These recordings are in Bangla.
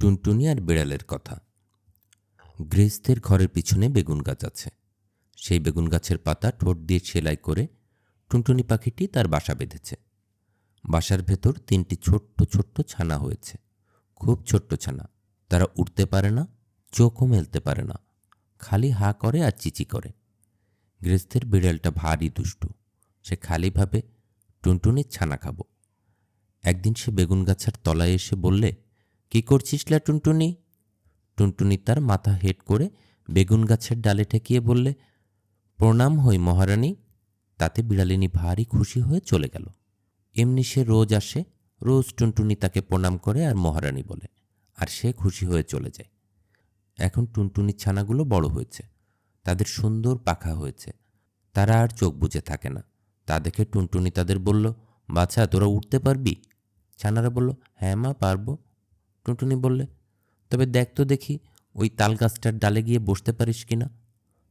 টুনটুনি আর বিড়ালের কথা। গৃহস্থের ঘরের পিছনে বেগুন গাছ আছে। সেই বেগুন গাছের পাতা ঠোঁট দিয়ে সেলাই করে টুনটুনি পাখিটি তার বাসা বেঁধেছে। বাসার ভেতর 3টি ছোট্ট ছোট্ট ছানা হয়েছে, খুব ছোট্ট ছানা। তারা উঠতে পারে না, চোখও মেলতে পারে না, খালি হা করে আর চিচি করে। গৃহস্থের বিড়ালটা ভারী দুষ্টু। সে খালি ভাবে টুনটুনির ছানা খাবো। একদিন সে বেগুন গাছের তলায় এসে বললে, কি করছিস লা টুনটুনি? টুনটুনি তার মাথা হেঁট করে বেগুন গাছের ডালে ঠেকিয়ে বললে, প্রণাম হই মহারানী। তাতে বিড়ালিনী ভারী খুশি হয়ে চলে গেল। এমনি সে রোজ আসে, রোজ টুনটুনি তাকে প্রণাম করে আর মহারানী বলে, আর সে খুশি হয়ে চলে যায়। এখন টুনটুনির ছানাগুলো বড় হয়েছে, তাদের সুন্দর পাখা হয়েছে। তারা আর চোখ বুজে থাকে না। তা দেখে টুনটুনি তাদের বলল, বাছা, তোরা উঠতে পারবি? ছানারা বলল, হ্যাঁ মা, পারবো। টুনটুনি বললে, তবে দেখ তো দেখি ওই তাল গাছটার ডালে গিয়ে বসতে পারিস কিনা।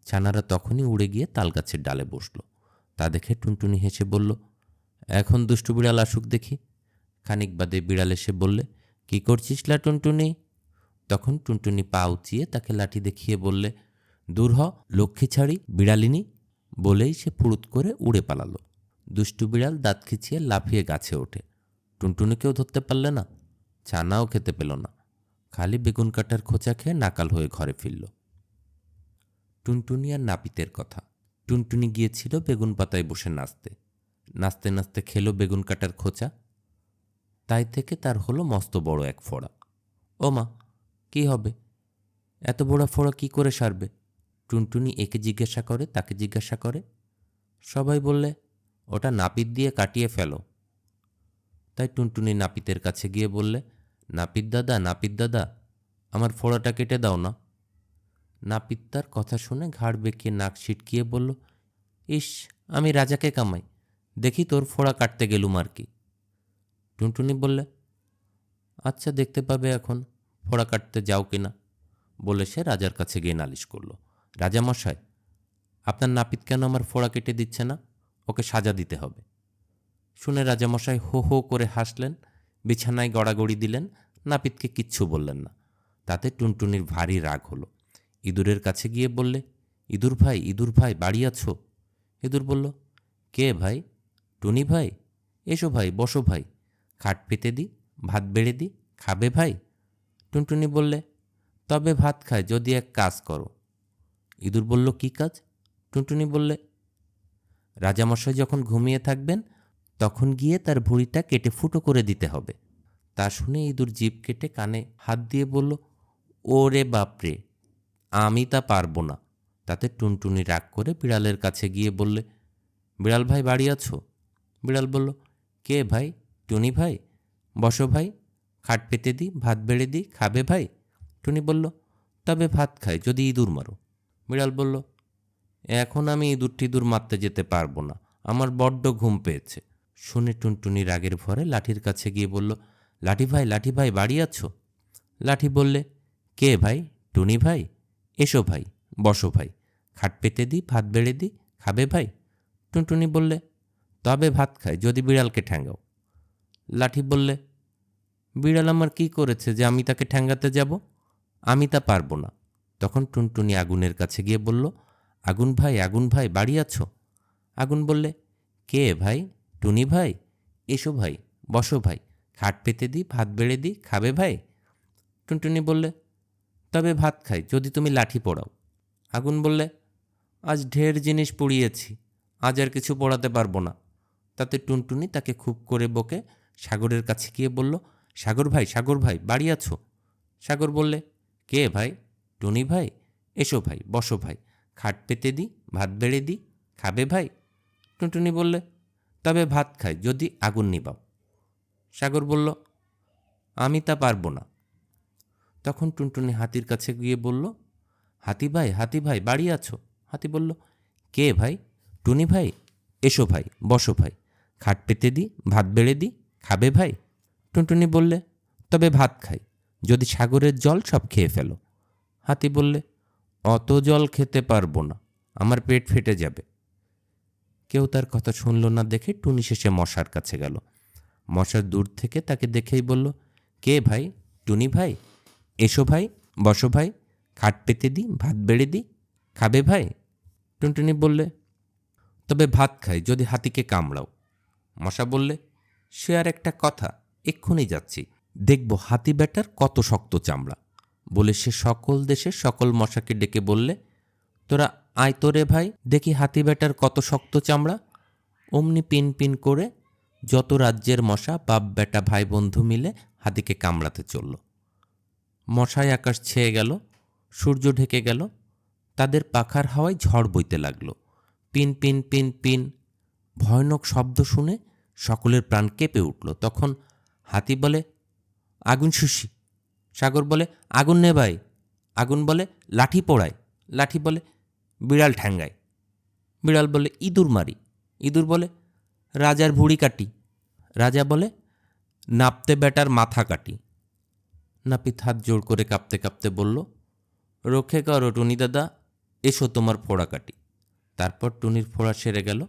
ছানারা তখনই উড়ে গিয়ে তাল গাছের ডালে বসল। তা দেখে টুনটুনি হেসে বলল, এখন দুষ্টু বিড়াল আসুক দেখি। খানিক বাদে বিড়াল এসে বললে, কি করছিস লা টুনটুনি? তখন টুনটুনি পা উঁচিয়ে তাকে লাঠি দেখিয়ে বললে, দূর হ লক্ষ্মী ছাড়ি বিড়ালিনী। বলেই সে ফুরুত করে উড়ে পালালো। দুষ্টু বিড়াল দাঁত খিচিয়ে লাফিয়ে গাছে ওঠে। টুনটুনিকেও ধরতে পারলে না, ছানাও খেতে পেল না, খালি বেগুন কাটার খোঁচা খেয়ে নাকাল হয়ে ঘরে ফিরল। টুনটুনি আর নাপিতের কথা। টুনটুনি গিয়েছিল বেগুন পাতায় বসে নাচতে। নাচতে নাচতে খেলো বেগুন কাটার খোঁচা। তাই থেকে তার হলো মস্ত বড় এক ফোড়া। ও মা, কি হবে? এত বড় ফোড়া কি করে সারবে? টুনটুনি একে জিজ্ঞাসা করে, তাকে জিজ্ঞাসা করে। সবাই বললে, ওটা নাপিত দিয়ে কাটিয়ে ফেলো। তাই টুনটুনি নাপিতের কাছে গিয়ে বললে, নাপিত দাদা, নাপিত দাদা, আমার ফোড়াটা কেটে দাও না। নাপিত তার কথা শুনে ঘাড় বেঁকিয়ে নাক ছিটকিয়ে বলল, ইস, আমি রাজাকে কামাই, দেখি তোর ফোড়া কাটতে গেলুম আর কি। টুনটুনি বললে, আচ্ছা, দেখতে পাবে এখন ফোড়া কাটতে যাও কিনা। বলে সে রাজার কাছে গিয়ে নালিশ করল, রাজামশাই, আপনার নাপিত কেন আমার ফোড়া কেটে দিচ্ছে না? ওকে সাজা দিতে হবে। শুনে রাজামশাই হো হো করে হাসলেন, বিছানায় গড়াগড়ি দিলেন, নাপিতকে কিচ্ছু বললেন না। তাতে টুনটুনির ভারী রাগ হলো। ইঁদুরের কাছে গিয়ে বললে, ইঁদুর ভাই, ইঁদুর ভাই, বাড়ি আছো? ইঁদুর বলল, কে ভাই? টুনি ভাই? এসো ভাই, বসো ভাই, খাট পেতে দি, ভাত বেড়ে দি, খাবে ভাই? টুনটুনি বললে, তবে ভাত খায় যদি এক কাজ করো। ইঁদুর বলল, কি কাজ? টুনটুনি বললে, রাজামশাই যখন ঘুমিয়ে থাকবেন তখন গিয়ে তার ভুঁড়িটা কেটে ফুটো করে দিতে হবে। তা শুনে ইঁদুর জিভ কেটে কানে হাত দিয়ে বলল, ওরে বাপরে, আমি তা পারবো না। তাতে টুনটুনি রাগ করে বিড়ালের কাছে গিয়ে বললে, বিড়াল ভাই, বাড়ি আছো? বিড়াল বলল, কে ভাই? টুনি ভাই? বসো ভাই, খাট পেতে দিই, ভাত বেড়ে দিই, খাবে ভাই? টুনি বলল, তবে ভাত খাই যদি ইঁদুর মারো। বিড়াল বলল, এখন আমি ইঁদুর টিঁদুর মারতে যেতে পারবো না, আমার বড্ড ঘুম পেয়েছে। শুনে টুনটুনি রাগের ভরে লাঠির কাছে গিয়ে বলল, লাঠি ভাই, লাঠি ভাই, বাড়ি আছো? লাঠি বললে, কে ভাই? টুনি ভাই? এসো ভাই, বসো ভাই, খাট পেতে দিই, ভাত বেড়ে দিই, খাবে ভাই? টুনটুনি বললে, তবে ভাত খাই যদি বিড়ালকে ঠ্যাঙ্গাও। লাঠি বললে, বিড়াল আমার কি করেছে যে আমি তাকে ঠ্যাঙ্গাতে যাব? আমি তা পারবো না। তখন টুনটুনি আগুনের কাছে গিয়ে বলল, আগুন ভাই, আগুন ভাই, বাড়ি আছো? আগুন বললে, কে ভাই? টুনি ভাই? এসো ভাই, বসো ভাই, খাট পেতে দিই, ভাত বেড়ে দিই, খাবে ভাই? টুনটুনি বললে, তবে ভাত খাই যদি তুমি লাঠি পোড়াও। আগুন বললে, আজ ঢের জিনিস পুড়িয়েছি, আজ আর কিছু পোড়াতে পারবো না। তাতে টুনটুনি তাকে খুব করে বকে সাগরের কাছে গিয়ে বলল, সাগর ভাই, সাগর ভাই, বাড়ি আছো? সাগর বললে, কে ভাই? টুনি ভাই? এসো ভাই, বসো ভাই, খাট পেতে দিই, ভাত বেড়ে দিই, খাবে ভাই? টুনটুনি বললে, তবে ভাত খাই যদি আগুন নিবাও। সাগর বলল, আমি তা পারবো না। তখন টুনটুনি হাতির কাছে গিয়ে বলল, হাতি ভাই, হাতি ভাই, বাড়ি আছো? হাতি বলল, কে ভাই? টুনি ভাই? এসো ভাই, বসো ভাই, খাট পেতে দিই, ভাত বেড়ে দিই, খাবে ভাই? টুনটুনি বললে, তবে ভাত খাই যদি সাগরের জল সব খেয়ে ফেলো। হাতি বললে, অত জল খেতে পারবো না, আমার পেট ফেটে যাবে। কেউ তার কথা শুনল না দেখে টুনি শেষে মশার কাছে গেল। মশা দূর থেকে তাকে দেখেই বলল, কে ভাই? টুনি ভাই? এসো ভাই, বসো ভাই, খাট পেতে দিই, ভাত বেড়ে দিই, খাবে ভাই? টুনটুনি বললে, তবে ভাত খাই যদি হাতিকে কামড়াও। মশা বললে, সে আর একটা কথা, এক্ষুনি যাচ্ছি, দেখব হাতি ব্যাটার কত শক্ত চামড়া। বলে সে সকল দেশের সকল মশাকে ডেকে বললে, তোরা আয় তো রে ভাই, দেখি হাতি ব্যাটার কত শক্ত চামড়া। অমনি পিন পিন করে যত রাজ্যের মশা বাপ বেটা ভাই বন্ধু মিলে হাতিকে কামড়াতে চলল। মশায় আকাশ ছেয়ে গেল, সূর্য ঢেকে গেল, তাদের পাখার হাওয়ায় ঝড় বইতে লাগলো। পিন পিন পিন পিন ভয়ানক শব্দ শুনে সকলের প্রাণ কেঁপে উঠল। তখন হাতি বলে, আগুন শুষি। সাগর বলে, আগুন নেভাই। আগুন বলে, লাঠি পোড়াই। লাঠি বলে, বিড়াল ঠ্যাঙ্গাই। বিড়াল বলে, ইঁদুর মারি। ইঁদুর বলে, রাজার ভুঁড়ি কাটি। রাজা বলে, নাপতে বেটার মাথা কাটি। নাপিত হাত জোড় করে কাঁপতে কাঁপতে বলল, রক্ষে করো টুনি দাদা, এসো তোমার ফোড়া কাটি। তারপর টুনির ফোড়া সেরে গেল,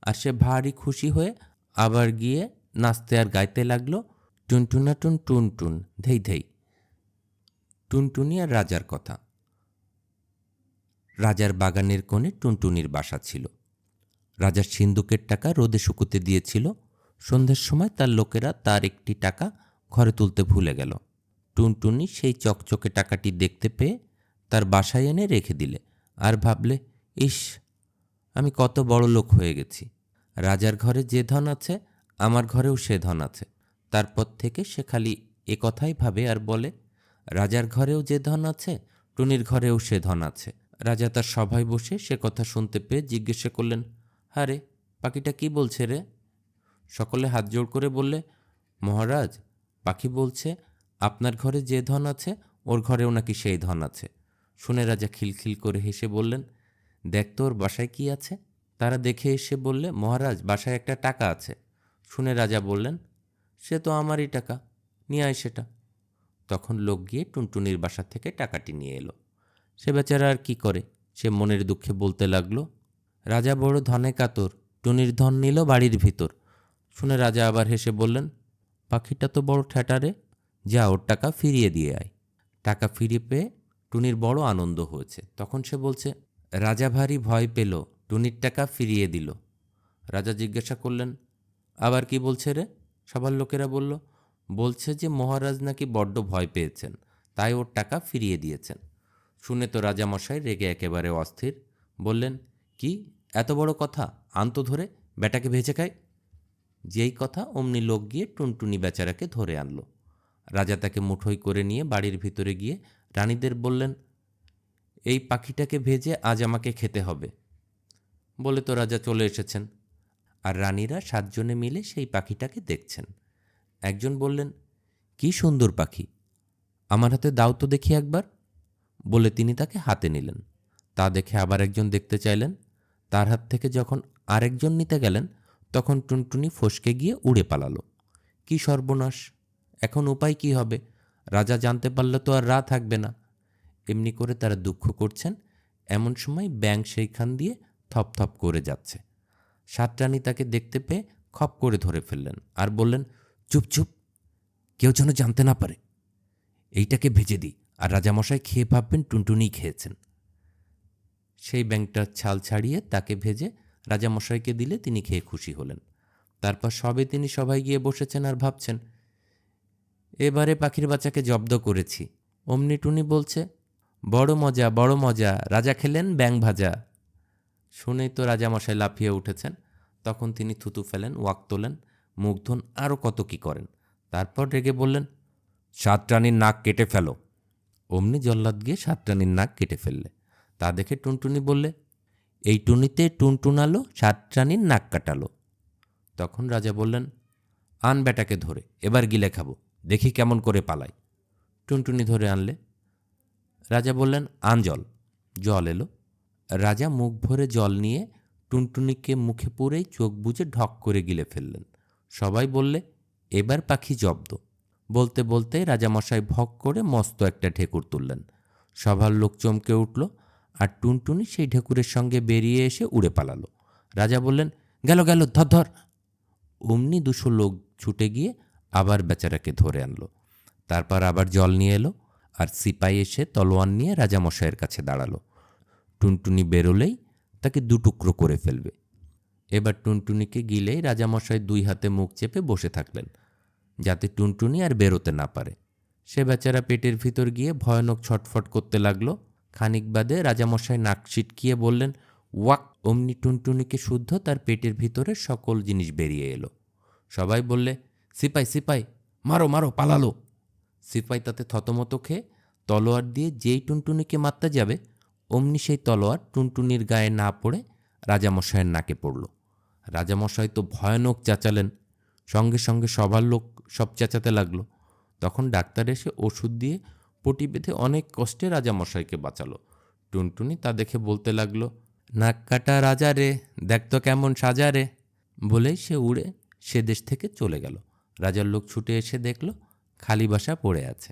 আর সে ভারী খুশি হয়ে আবার গিয়ে নাচতে আর গাইতে লাগলো, টুনটুনা টুন টুন টুন ধেই ধেই। টুনটুনি আর রাজার কথা। রাজার বাগানের কোণে টুনটুনির বাসা ছিল। রাজার সিন্দুকের টাকা রোদে শুকুতে দিয়েছিল। সন্ধ্যের সময় তার লোকেরা তার একটি টাকা ঘরে তুলতে ভুলে গেল। টুনটুনি সেই চকচকে টাকাটি দেখতে পেয়ে তার বাসায় এনে রেখে দিলে, আর ভাবলে, ইস, আমি কত বড় লোক হয়ে গেছি। রাজার ঘরে যে ধন আছে, আমার ঘরেও সে ধন আছে। তারপর থেকে সে খালি এ কথাই ভাবে আর বলে, রাজার ঘরেও যে ধন আছে, টুনির ঘরেও সে ধন আছে। রাজা তার সভায় বসে সে কথা শুনতে পেয়ে জিজ্ঞাসা করলেন, হারে, পাখিটা কি বলছে রে? সকলে হাত জোড় করে বললে, মহারাজ, পাখি বলছে আপনার ঘরে যে ধন আছে, ওর ঘরেও নাকি সেই ধন আছে। শুনে রাজা খিলখিল করে হেসে বললেন, দেখ তো ওর বাসায় কি আছে। তারা দেখে এসে বললে, মহারাজ, বাসায় একটা টাকা আছে। শুনে রাজা বললেন, সে তো আমারই টাকা, নিয়ে আয় সেটা। তখন লোক গিয়ে টুনটুনির বাসা থেকে টাকাটি নিয়ে এলো। সে বেচারা আর কি করে, সে মনের দুঃখে বলতে লাগলো, রাজা বড় ধনে কাতর, টুনির ধন নিল বাড়ির ভিতর। শুনে রাজা আবার হেসে বললেন, পাখিটা তো বড় ঠ্যাটারে, যা ওর টাকা ফিরিয়ে দিয়ে আয়। টাকা ফিরে পেয়ে টুনির বড় আনন্দ হয়েছে। তখন সে বলছে, রাজা ভারী ভয় পেল, টুনির টাকা ফিরিয়ে দিল। রাজা জিজ্ঞাসা করলেন, আবার কি বলছে রে? সবার লোকেরা বলল, বলছে যে মহারাজ নাকি বড্ড ভয় পেয়েছেন, তাই ওর টাকা ফিরিয়ে দিয়েছেন। শুনে তো রাজামশাই রেগে একেবারে অস্থির। বললেন, কি এত বড় কথা, আনতো ধরে, বেটাকে ভেজে খায়। যেই কথা অমনি লোক গিয়ে টুনটুনি বেচারাকে ধরে আনলো। রাজা তাকে মুঠোই করে নিয়ে বাড়ির ভিতরে গিয়ে রানীদের বললেন, এই পাখিটাকে ভেজে আজ আমাকে খেতে হবে। বলে তো রাজা চলে এসেছেন, আর রানীরা 7 জনে মিলে সেই পাখিটাকে দেখছেন। একজন বললেন, কি সুন্দর পাখি, আমার হাতে দাও তো দেখি একবার। বলে তিনি তাকে হাতে নিলেন। তা দেখে আবার একজন দেখতে চাইলেন। তার হাত থেকে যখন আরেকজন নিতে গেলেন, তখন টুনটুনি ফসকে গিয়ে উড়ে পালালো। কি সর্বনাশ, এখন উপায় কি হবে? রাজা জানতে পারলে তো আর থাকবে না। এমনি করে তারা দুঃখ করছেন। এমন সময় ব্যাঙ সেইখান দিয়ে থপথপ করে যাচ্ছে। 7 রানী তাকে দেখতে পেয়ে খপ করে ধরে ফেললেন আর বললেন, চুপ চুপ, কেউ যেন জানতে না পারে। এইটাকে ভেজে দিই, আর রাজামশাই খেয়ে ভাববেন টুনটুনিই খেয়েছেন। সেই ব্যাঙটার ছাল ছাড়িয়ে তাকে ভেজে রাজামশাইকে দিলে তিনি খেয়ে খুশি হলেন। তারপর সবে তিনি সবাই গিয়ে বসেছেন আর ভাবছেন, এবারে পাখির বাচ্চাকে জব্দ করেছি। অমনি টুনি বলছে, বড় মজা, বড় মজা, রাজা খেলেন ব্যাঙ ভাজা। শুনেই তো রাজামশাই লাফিয়ে উঠেছেন। তখন তিনি থুতু ফেলেন, ওয়াক তোলেন, মুখ ধোন, আরও কত কি করেন। তারপর রেগে বললেন, 7 রানীর নাক কেটে ফেলো। অমনি জল্লাদ গিয়ে 7 রানীর নাক কেটে ফেললে। তা দেখে টুনটুনি বললে, এই টুনিতে টুনটুনালো 7 রানীর নাক কাটালো। তখন রাজা বললেন, আন বেটাকে ধরে, এবার গিলে খাবো, দেখি কেমন করে পালাই। টুনটুনি ধরে আনলে। রাজা বললেন, আন জল। জল এলো। রাজা মুখ ভরে জল নিয়ে টুনটুনিকে মুখে পুরেই চোখ বুজে ঢক করে গিলে ফেললেন। সবাই বললে, এবার পাখি জব্দ। বলতে বলতে রাজামশাই ভক করে মস্ত একটা ঢেকুর তুললেন। সবার লোক চমকে উঠল, আর টুনটুনি সেই ঢেকুরের সঙ্গে বেরিয়ে এসে উড়ে পালালো। রাজা বললেন, গেল গেল, ধর ধর। অমনি 200 লোক ছুটে গিয়ে আবার বেচারাকে ধরে আনলো। তারপর আবার জল নিয়ে এলো, আর সিপাই এসে তলোয়ার নিয়ে রাজামশাইয়ের কাছে দাঁড়ালো। টুনটুনি বেরোলেই তাকে দুটুকরো করে ফেলবে। এবার টুনটুনিকে গিলেই রাজামশাই 2 হাতে মুখ চেপে বসে থাকলেন, যাতে টুনটুনি আর বেরোতে না পারে। সে বেচারা পেটের ভিতর গিয়ে ভয়ানক ছটফট করতে লাগলো। খানিক বাদে রাজামশাই নাক ছিটকিয়ে বললেন, ওয়াক! অমনি টুনটুনিকে শুদ্ধ তার পেটের ভিতরে সকল জিনিস বেরিয়ে এলো। সবাই বললে, সিপাই সিপাই, মারো মারো, পালালো। সিপাই তাতে থতমত খেয়ে তলোয়ার দিয়ে যেই টুনটুনিকে মারতে যাবে, অমনি সেই তলোয়ার টুনটুনির গায়ে না পড়ে রাজামশাইয়ের নাকে পড়ল। রাজামশাই তো ভয়ানক চেঁচালেন। সঙ্গে সঙ্গে সবার লোক সব চেঁচাতে লাগলো। তখন ডাক্তার এসে ওষুধ দিয়ে পটি বেঁধে অনেক কষ্টে রাজামশাইকে বাঁচালো। টুনটুনি তা দেখে বলতে লাগলো, নাক কাটা রাজা রে, দেখ তো কেমন সাজা রে, বলেই সে উড়ে সে দেশ থেকে চলে গেল। রাজার লোক ছুটে এসে দেখল খালি বাসা পড়ে আছে।